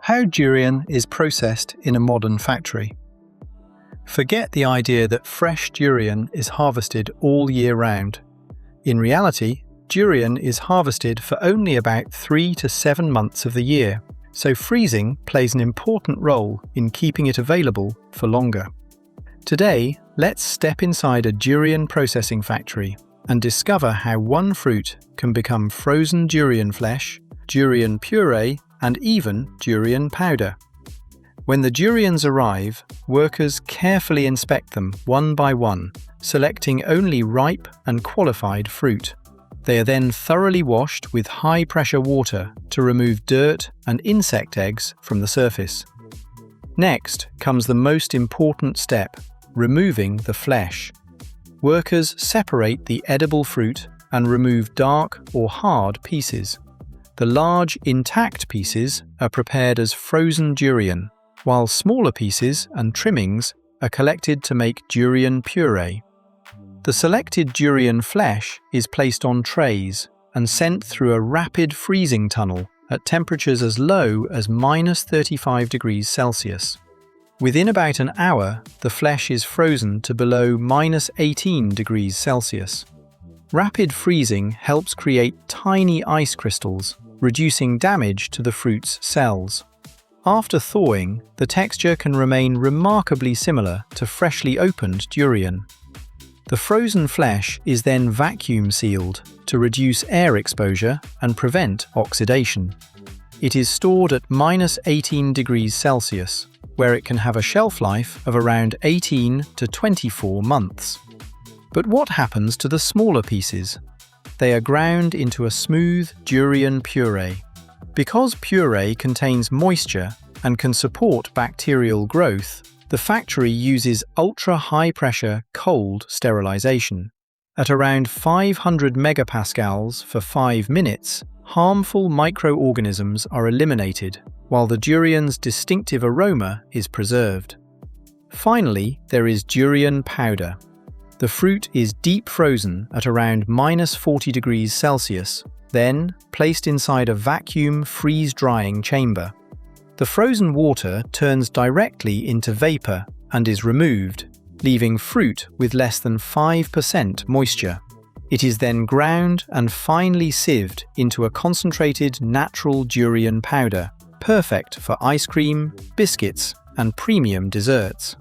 How durian is processed in a modern factory. Forget the idea that fresh durian is harvested all year round. In reality, durian is harvested for only about 3 to 7 months of the year, so freezing plays an important role in keeping it available for longer. Today, let's step inside a durian processing factory and discover how one fruit can become frozen durian flesh, durian puree, and even durian powder. When the durians arrive, workers carefully inspect them one by one, selecting only ripe and qualified fruit. They are then thoroughly washed with high-pressure water to remove dirt and insect eggs from the surface. Next comes the most important step, removing the flesh. Workers separate the edible fruit and remove dark or hard pieces. The large, intact pieces are prepared as frozen durian, while smaller pieces and trimmings are collected to make durian puree. The selected durian flesh is placed on trays and sent through a rapid freezing tunnel at temperatures as low as -35 degrees Celsius. Within about an hour, the flesh is frozen to below -18 degrees Celsius. Rapid freezing helps create tiny ice crystals, reducing damage to the fruit's cells. After thawing, the texture can remain remarkably similar to freshly opened durian. The frozen flesh is then vacuum sealed to reduce air exposure and prevent oxidation. It is stored at -18 degrees Celsius, where it can have a shelf life of around 18 to 24 months. But what happens to the smaller pieces? They are ground into a smooth durian puree. Because puree contains moisture and can support bacterial growth, the factory uses ultra-high-pressure cold sterilization. At around 500 megapascals for 5 minutes, harmful microorganisms are eliminated, while the durian's distinctive aroma is preserved. Finally, there is durian powder. The fruit is deep frozen at around -40 degrees Celsius, then placed inside a vacuum freeze-drying chamber. The frozen water turns directly into vapor and is removed, leaving fruit with less than 5% moisture. It is then ground and finely sieved into a concentrated natural durian powder, perfect for ice cream, biscuits, and premium desserts.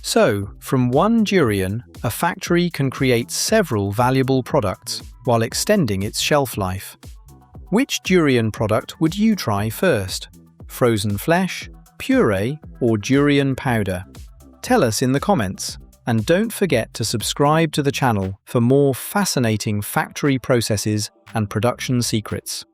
So, from one durian, a factory can create several valuable products while extending its shelf life. Which durian product would you try first? Frozen flesh, puree, or durian powder? Tell us in the comments, and don't forget to subscribe to the channel for more fascinating factory processes and production secrets.